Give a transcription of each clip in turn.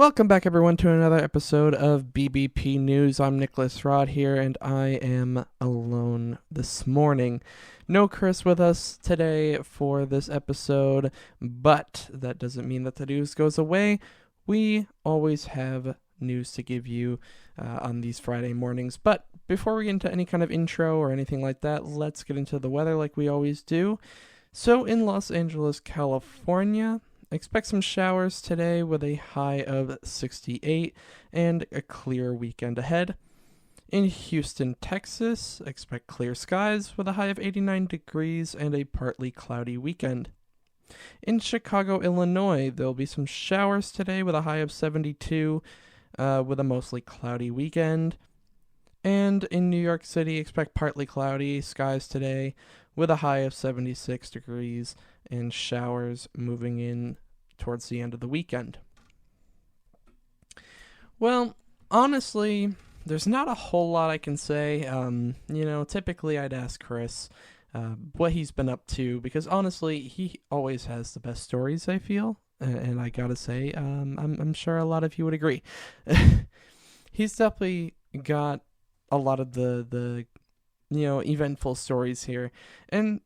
Welcome back, everyone, to another episode of BBP News. I'm Nicholas Rod here, and I am alone this morning. No Chris with us today for this episode, but that doesn't mean that the news goes away. We always have news to give you on these Friday mornings. But before we get into any kind of intro or anything like that, let's get into the weather like we always do. So in Los Angeles, California, expect some showers today with a high of 68 and a clear weekend ahead. In Houston, Texas, expect clear skies with a high of 89 degrees and a partly cloudy weekend. In Chicago, Illinois, there will be some showers today with a high of 72 with a mostly cloudy weekend. And in New York City, expect partly cloudy skies today with a high of 76 degrees and showers moving in towards the end of the weekend. Well, honestly, there's not a whole lot I can say. Typically I'd ask Chris what he's been up to, because honestly, he always has the best stories, I feel. And I gotta say, I'm sure a lot of you would agree. He's definitely got a lot of the eventful stories here. And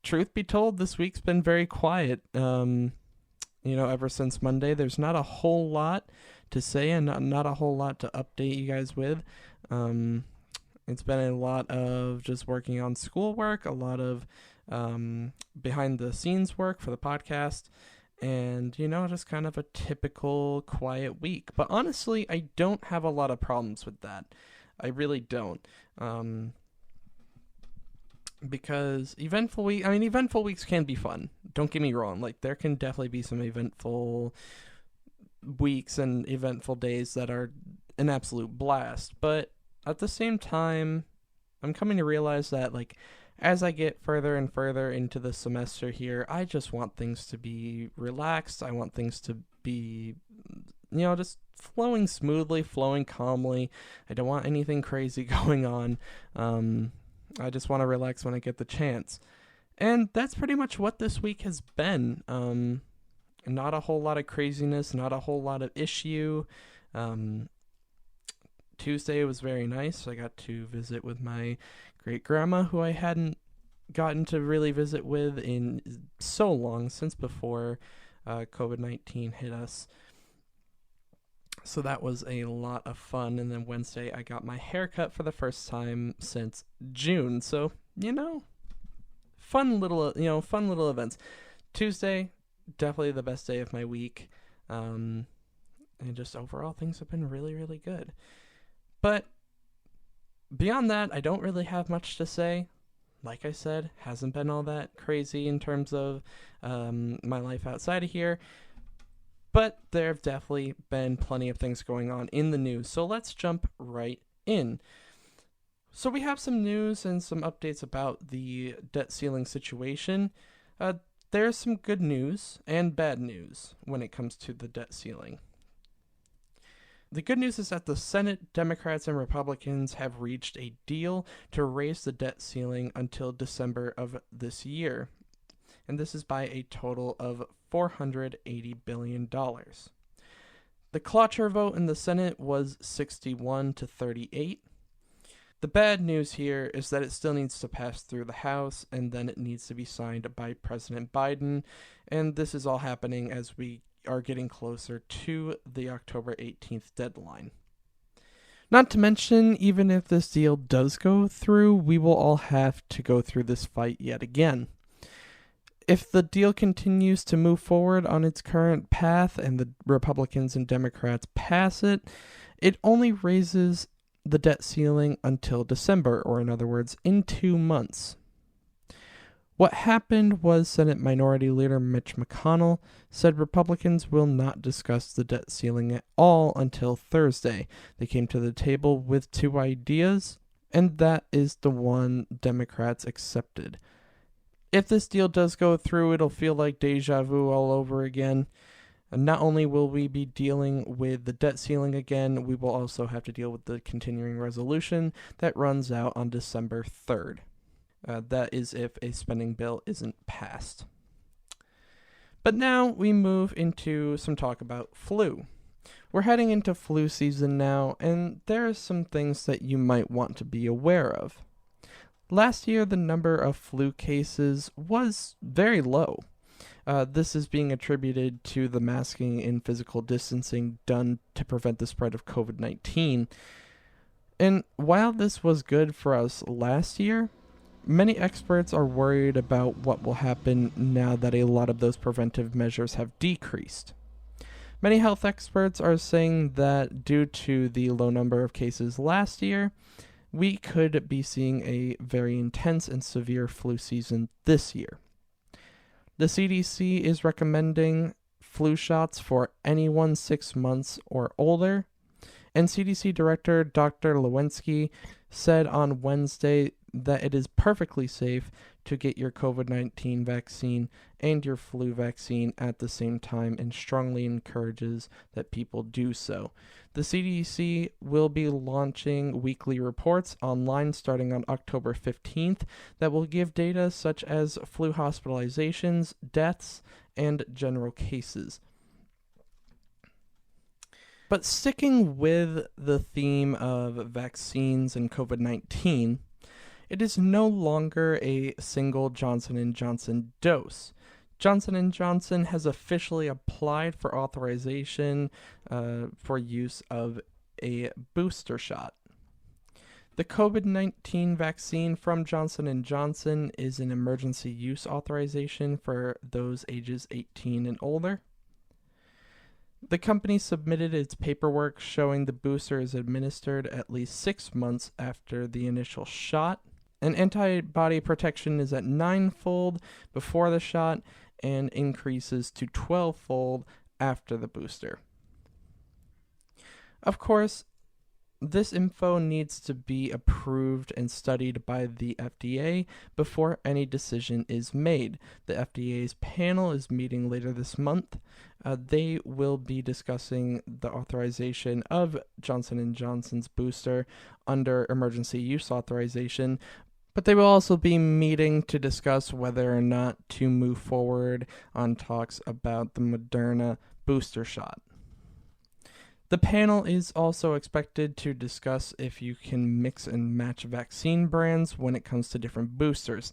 truth be told, this week's been very quiet. Ever since Monday, there's not a whole lot to say and not a whole lot to update you guys with. It's been a lot of just working on schoolwork, a lot of behind the scenes work for the podcast, and, just kind of a typical quiet week. But honestly, I don't have a lot of problems with that. I really don't. Because eventful weeks can be fun. Don't get me wrong. Like, there can definitely be some eventful weeks and eventful days that are an absolute blast. But at the same time, I'm coming to realize that, like, as I get further and further into the semester here, I just want things to be relaxed. I want things to be, just flowing smoothly, flowing calmly. I don't want anything crazy going on. I just want to relax when I get the chance. And that's pretty much what this week has been. Not a whole lot of craziness, not a whole lot of issue. Tuesday was very nice. I got to visit with my great-grandma, who I hadn't gotten to really visit with in so long, since before COVID-19 hit us. So that was a lot of fun. And then Wednesday, I got my hair cut for the first time since June. So, fun little events. Tuesday, definitely the best day of my week. And just overall, things have been really, really good. But beyond that, I don't really have much to say. Like I said, hasn't been all that crazy in terms of my life outside of here. But there have definitely been plenty of things going on in the news. So let's jump right in. So we have some news and some updates about the debt ceiling situation. There's some good news and bad news when it comes to the debt ceiling. The good news is that the Senate, Democrats, and Republicans have reached a deal to raise the debt ceiling until December of this year. And this is by a total of $480 billion. The cloture vote in the Senate was 61 to 38. The bad news here is that it still needs to pass through the House, and then it needs to be signed by President Biden. And this is all happening as we are getting closer to the October 18th deadline. Not to mention, even if this deal does go through, we will all have to go through this fight yet again. If the deal continues to move forward on its current path and the Republicans and Democrats pass it, it only raises the debt ceiling until December, or in other words, in 2 months. What happened was Senate Minority Leader Mitch McConnell said Republicans will not discuss the debt ceiling at all until Thursday. They came to the table with 2 ideas, and that is the one Democrats accepted. If this deal does go through, it'll feel like deja vu all over again. And not only will we be dealing with the debt ceiling again, we will also have to deal with the continuing resolution that runs out on December 3rd. That is if a spending bill isn't passed. But now we move into some talk about flu. We're heading into flu season now, and there are some things that you might want to be aware of. Last year, the number of flu cases was very low. This is being attributed to the masking and physical distancing done to prevent the spread of COVID-19. And while this was good for us last year, many experts are worried about what will happen now that a lot of those preventive measures have decreased. Many health experts are saying that due to the low number of cases last year, we could be seeing a very intense and severe flu season this year. The CDC is recommending flu shots for anyone 6 months or older, and CDC Director Dr. Lewinsky said on Wednesday that it is perfectly safe to get your COVID-19 vaccine and your flu vaccine at the same time and strongly encourages that people do so. The CDC will be launching weekly reports online starting on October 15th that will give data such as flu hospitalizations, deaths, and general cases. But sticking with the theme of vaccines and COVID-19, it is no longer a single Johnson & Johnson dose. Johnson & Johnson has officially applied for authorization for use of a booster shot. The COVID-19 vaccine from Johnson & Johnson is an emergency use authorization for those ages 18 and older. The company submitted its paperwork showing the booster is administered at least 6 months after the initial shot. An antibody protection is at 9-fold before the shot and increases to 12-fold after the booster. Of course, this info needs to be approved and studied by the FDA before any decision is made. The FDA's panel is meeting later this month. They will be discussing the authorization of Johnson & Johnson's booster under emergency use authorization, but they will also be meeting to discuss whether or not to move forward on talks about the Moderna booster shot. The panel is also expected to discuss if you can mix and match vaccine brands when it comes to different boosters.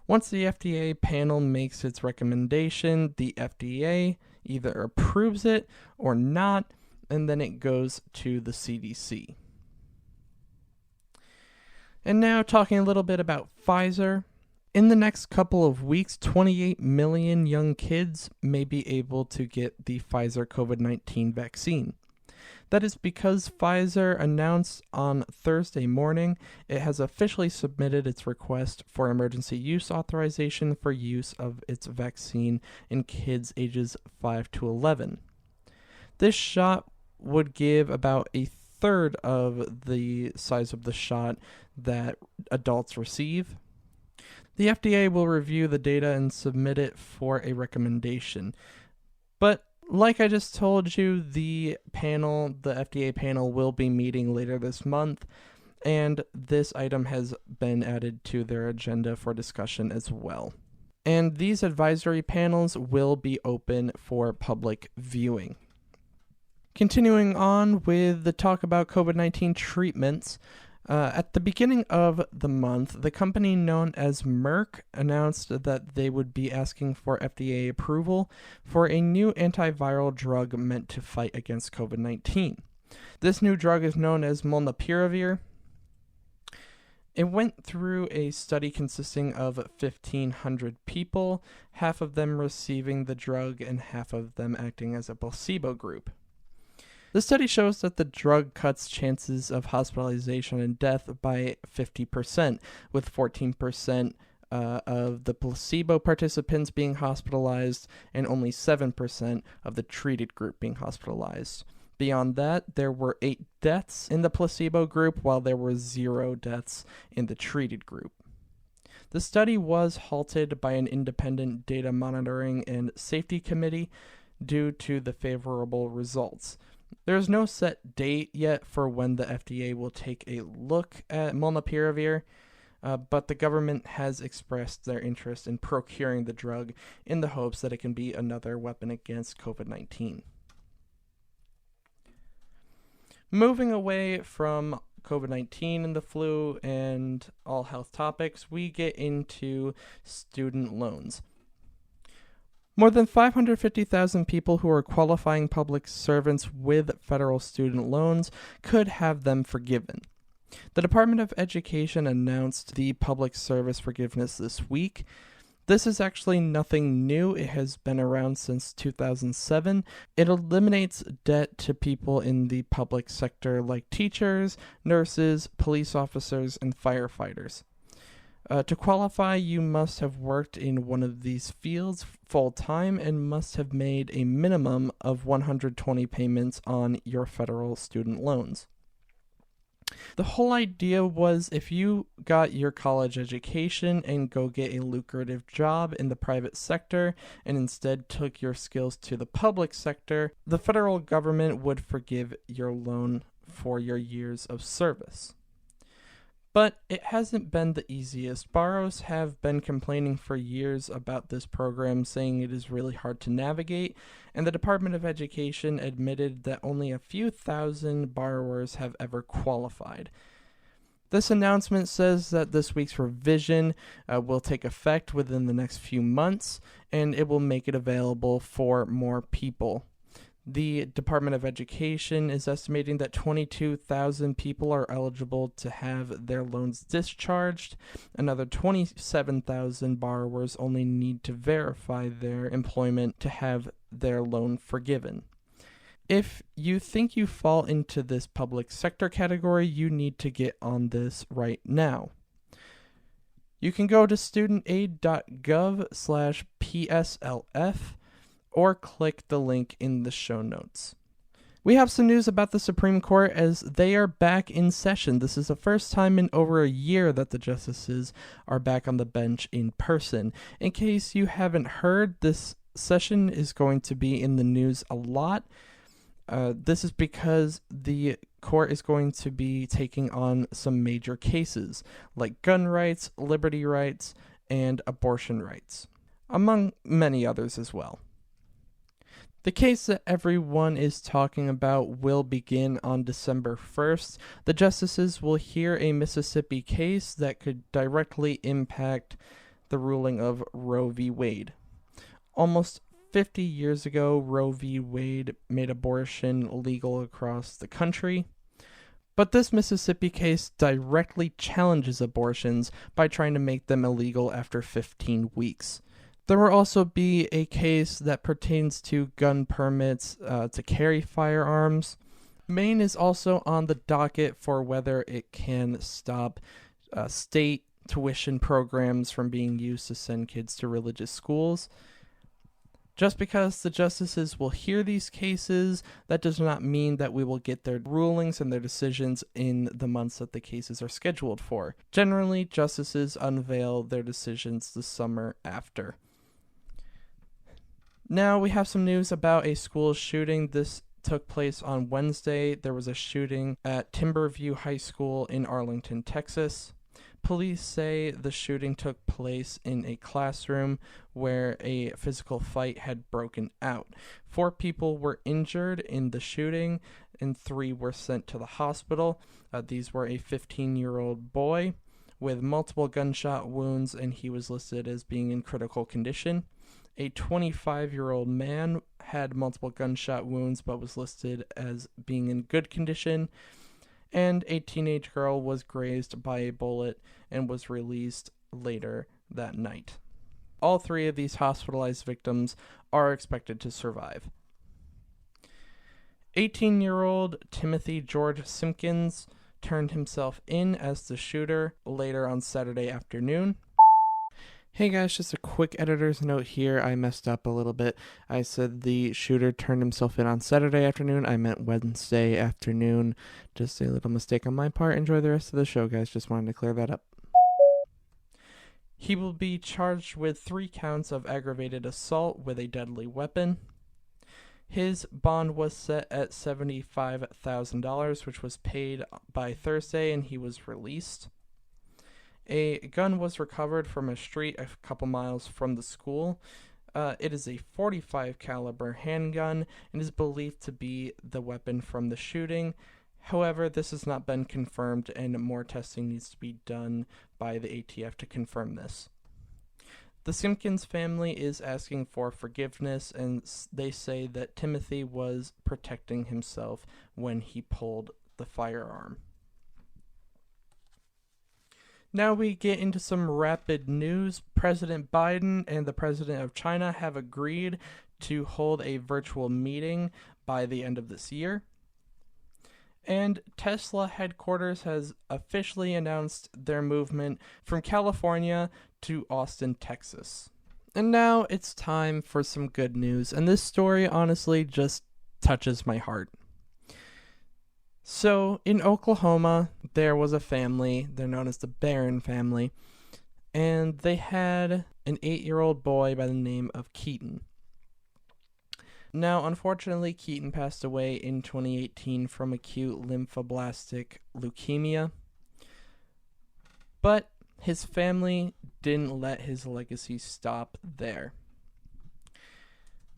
Once the FDA panel makes its recommendation, the FDA either approves it or not, and then it goes to the CDC. And now talking a little bit about Pfizer. In the next couple of weeks, 28 million young kids may be able to get the Pfizer COVID-19 vaccine. That is because Pfizer announced on Thursday morning it has officially submitted its request for emergency use authorization for use of its vaccine in kids ages 5 to 11. This shot would give about a third of the size of the shot that adults receive. The FDA will review the data and submit it for a recommendation. But like I just told you, the FDA panel will be meeting later this month, and this item has been added to their agenda for discussion as well. And these advisory panels will be open for public viewing. Continuing on with the talk about COVID-19 treatments, at the beginning of the month, the company known as Merck announced that they would be asking for FDA approval for a new antiviral drug meant to fight against COVID-19. This new drug is known as molnupiravir. It went through a study consisting of 1,500 people, half of them receiving the drug and half of them acting as a placebo group. The study shows that the drug cuts chances of hospitalization and death by 50%, with 14% of the placebo participants being hospitalized and only 7% of the treated group being hospitalized. Beyond that, there were 8 deaths in the placebo group, while there were 0 deaths in the treated group. The study was halted by an independent data monitoring and safety committee due to the favorable results. There is no set date yet for when the FDA will take a look at molnupiravir, but the government has expressed their interest in procuring the drug in the hopes that it can be another weapon against COVID-19. Moving away from COVID-19 and the flu and all health topics, we get into student loans. More than 550,000 people who are qualifying public servants with federal student loans could have them forgiven. The Department of Education announced the public service forgiveness this week. This is actually nothing new. It has been around since 2007. It eliminates debt to people in the public sector like teachers, nurses, police officers, and firefighters. To qualify, you must have worked in one of these fields full-time and must have made a minimum of 120 payments on your federal student loans. The whole idea was if you got your college education and go get a lucrative job in the private sector and instead took your skills to the public sector, the federal government would forgive your loan for your years of service. But it hasn't been the easiest. Borrowers have been complaining for years about this program, saying it is really hard to navigate, and the Department of Education admitted that only a few thousand borrowers have ever qualified. This announcement says that this week's revision will take effect within the next few months, and it will make it available for more people. The Department of Education is estimating that 22,000 people are eligible to have their loans discharged. Another 27,000 borrowers only need to verify their employment to have their loan forgiven. If you think you fall into this public sector category, you need to get on this right now. You can go to studentaid.gov/PSLF or click the link in the show notes. We have some news about the Supreme Court as they are back in session. This is the first time in over a year that the justices are back on the bench in person. In case you haven't heard, this session is going to be in the news a lot. This is because the court is going to be taking on some major cases like gun rights, liberty rights, and abortion rights, among many others as well. The case that everyone is talking about will begin on December 1st. The justices will hear a Mississippi case that could directly impact the ruling of Roe v. Wade. Almost 50 years ago, Roe v. Wade made abortion legal across the country. But this Mississippi case directly challenges abortions by trying to make them illegal after 15 weeks. There will also be a case that pertains to gun permits to carry firearms. Maine is also on the docket for whether it can stop state tuition programs from being used to send kids to religious schools. Just because the justices will hear these cases, that does not mean that we will get their rulings and their decisions in the months that the cases are scheduled for. Generally, justices unveil their decisions the summer after. Now we have some news about a school shooting. This took place on Wednesday. There was a shooting at Timberview High School in Arlington, Texas. Police say the shooting took place in a classroom where a physical fight had broken out. 4 people were injured in the shooting and 3 were sent to the hospital. These were a 15-year-old boy with multiple gunshot wounds, and he was listed as being in critical condition. A 25-year-old man had multiple gunshot wounds but was listed as being in good condition. And a teenage girl was grazed by a bullet and was released later that night. All 3 of these hospitalized victims are expected to survive. 18-year-old Timothy George Simpkins turned himself in as the shooter later on Saturday afternoon. Hey guys, just a quick editor's note here. I messed up a little bit. I said the shooter turned himself in on Saturday afternoon. I meant Wednesday afternoon. Just a little mistake on my part. Enjoy the rest of the show, guys. Just wanted to clear that up. He will be charged with 3 counts of aggravated assault with a deadly weapon. His bond was set at $75,000, which was paid by Thursday, and he was released. A gun was recovered from a street a couple miles from the school. It is a .45 caliber handgun and is believed to be the weapon from the shooting. However, this has not been confirmed, and more testing needs to be done by the ATF to confirm this. The Simpkins family is asking for forgiveness, and they say that Timothy was protecting himself when he pulled the firearm. Now we get into some rapid news. President Biden and the President of China have agreed to hold a virtual meeting by the end of this year. And Tesla headquarters has officially announced their movement from California to Austin, Texas. And now it's time for some good news. And this story honestly just touches my heart. So in Oklahoma, there was a family. They're known as the Barron family. And they had an 8-year-old boy by the name of Keaton. Now, unfortunately, Keaton passed away in 2018 from acute lymphoblastic leukemia. But his family didn't let his legacy stop there.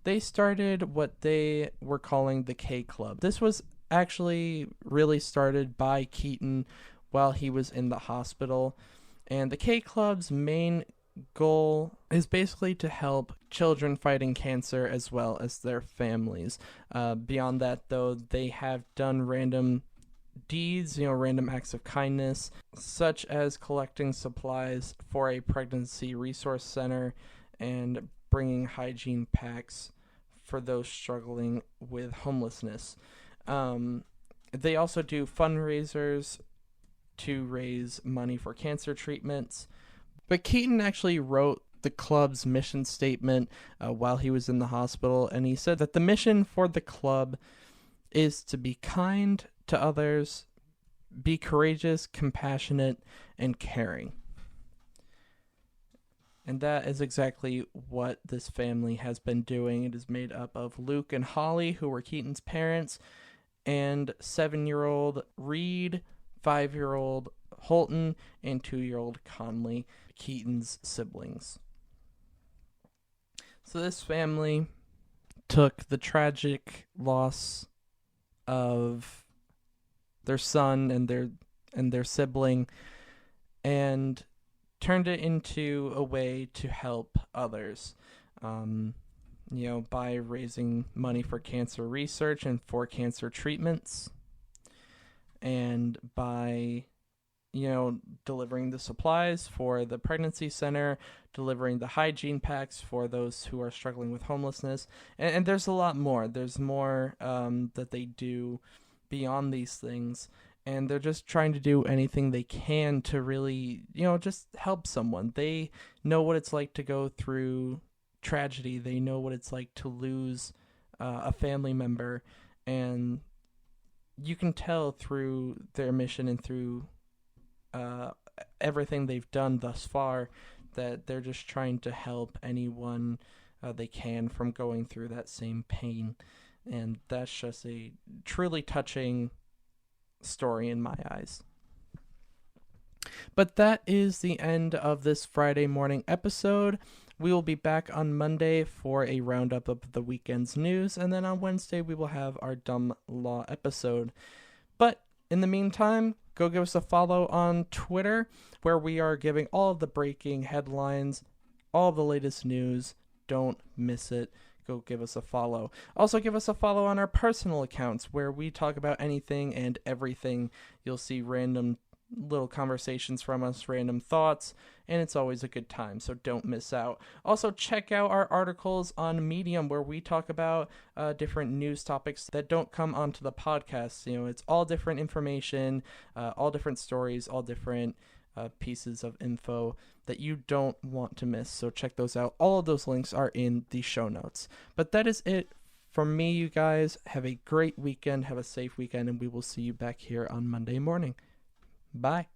They started what they were calling the K Club. This was actually really started by Keaton while he was in the hospital. And the K Club's main goal is basically to help children fighting cancer as well as their families. Beyond that, though, they have done random deeds, random acts of kindness, such as collecting supplies for a pregnancy resource center and bringing hygiene packs for those struggling with homelessness. They also do fundraisers to raise money for cancer treatments. But Keaton actually wrote the club's mission statement while he was in the hospital, and he said that the mission for the club is to be kind to others, be courageous, compassionate, and caring. And that is exactly what this family has been doing. It is made up of Luke and Holly, who were Keaton's parents, and 7-year-old Reed, 5-year-old Holton, and 2-year-old Conley, Keaton's siblings. So this family took the tragic loss of their son and their sibling and turned it into a way to help others. By raising money for cancer research and for cancer treatments, and by delivering the supplies for the pregnancy center, delivering the hygiene packs for those who are struggling with homelessness. And there's a lot more. There's more that they do beyond these things. And they're just trying to do anything they can to really, just help someone. They know what it's like to go through tragedy. They know what it's like to lose a family member. And you can tell through their mission and through everything they've done thus far that they're just trying to help anyone they can from going through that same pain. And that's just a truly touching story in my eyes. But that is the end of this Friday morning episode. We will be back on Monday for a roundup of the weekend's news, and then on Wednesday we will have our Dumb Law episode. But in the meantime, go give us a follow on Twitter, where we are giving all of the breaking headlines, all of the latest news. Don't miss it. Go give us a follow. Also, give us a follow on our personal accounts, where we talk about anything and everything. You'll see random little conversations from us, random thoughts, and it's always a good time, so don't miss out. Also, check out our articles on Medium, where we talk about different news topics that don't come onto the podcast. It's all different information, all different stories, all different pieces of info that you don't want to miss, so check those out. All of those links are in the show notes. But that is it from me, you guys. Have a great weekend, have a safe weekend, and we will see you back here on Monday morning. Bye.